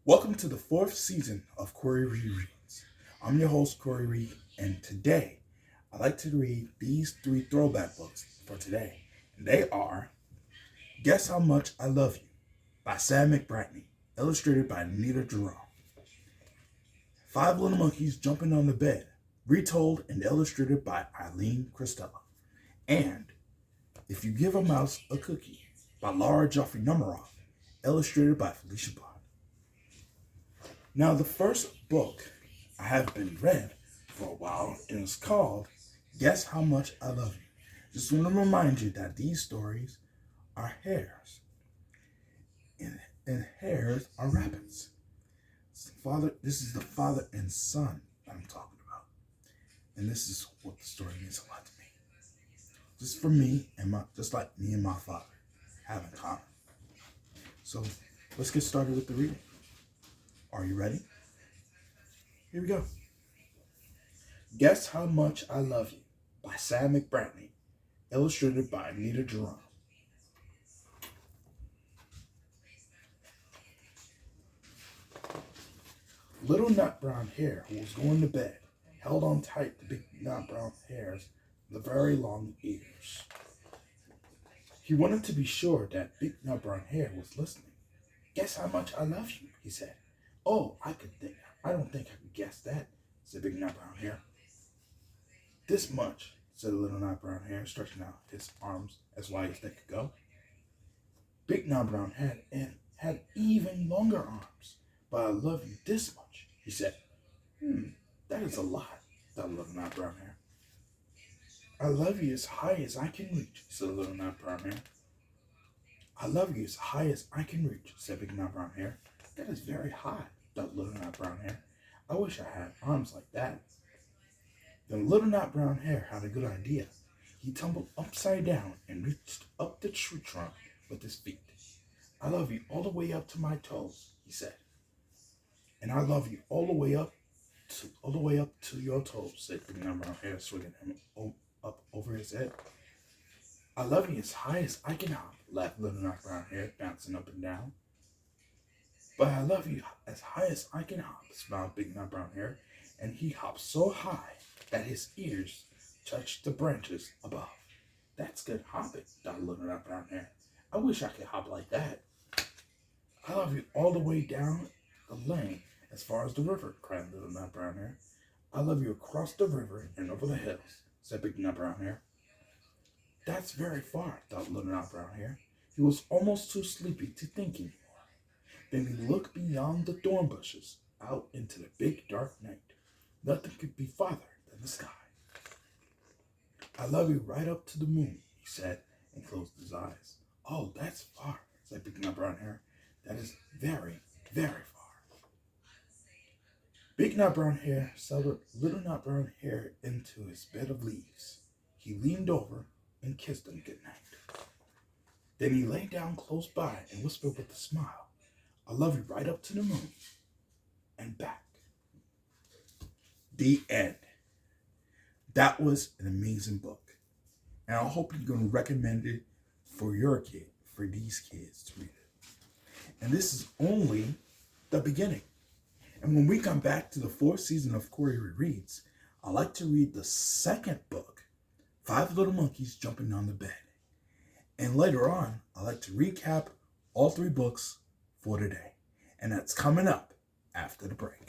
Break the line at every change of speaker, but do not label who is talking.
Welcome to the fourth season of Corey Reed Reads. I'm your host, Corey Reed, and today I'd like to read these three throwback books for today. And they are Guess How Much I Love You by Sam McBratney, illustrated by ANITA JERAM. Five Little Monkeys Jumping on the Bed, retold and illustrated by Eileen Christella. And If You Give a Mouse a Cookie by Laura Joffrey Numeroff, illustrated by Felicia Bond. Now, the first book I have been read for a while, and it's called Guess How Much I Love You. Just want to remind you that these stories are hares, and hares are rabbits. This is the father and son I'm talking about, and this is what the story means a lot to me. Just for me and just like me and my father have in common. So let's get started with the reading. Are you ready? Here we go. Guess How Much I Love You by Sam McBratney, illustrated by ANITA JERAM. Little nut brown hare who was going to bed held on tight to big nut brown hare's the very long ears. He wanted to be sure that big nut brown hare was listening. Guess how much I love you, he said. Oh, I don't think I could guess that, said Big Nut Brown Hare. This much, said the Little Nut Brown Hare, stretching out his arms as wide as they could go. Big Nut Brown Hare had even longer arms, but I love you this much, he said. That is a lot, thought Little Nut Brown Hare. I love you as high as I can reach, said the Little Nut Brown Hare. I love you as high as I can reach, said Big Nut Brown Hare. That is very high, thought Little Nut Brown Hare. I wish I had arms like that. Then Little Nut Brown Hare had a good idea. He tumbled upside down and reached up the tree trunk with his feet. I love you all the way up to my toes, he said. And I love you all the way up to your toes, said Big Nut Brown Hare, swinging him up over his head. I love you as high as I can hop, laughed Little Nut Brown Hare, bouncing up and down. But I love you as high as I can hop, smiled Big Nut Brown Hare, and he hopped so high that his ears touched the branches above. That's good hopping, thought Little Nut Brown Hare. I wish I could hop like that. I love you all the way down the lane as far as the river, cried Little Nut Brown Hare. I love you across the river and over the hills, said Big Nut Brown Hare. That's very far, thought Little Nut Brown Hare. He was almost too sleepy to think anymore. Then he looked beyond the thorn bushes, out into the big dark night. Nothing could be farther than the sky. I love you right up to the moon, he said, and closed his eyes. Oh, that's far, said Big Nut Brown Hare. That is very, very far. Big Nut Brown Hare settled Little Nut Brown Hare into his bed of leaves. He leaned over and kissed him good night. Then he lay down close by and whispered with a smile, I love you right up to the moon and back. The end. That was an amazing book. And I hope you're going to recommend it for your kid, for these kids to read it. And this is only the beginning. And when we come back to the fourth season of Corey Reads, I like to read the second book, Five Little Monkeys Jumping on the Bed. And later on, I like to recap all three books for today. And that's coming up after the break.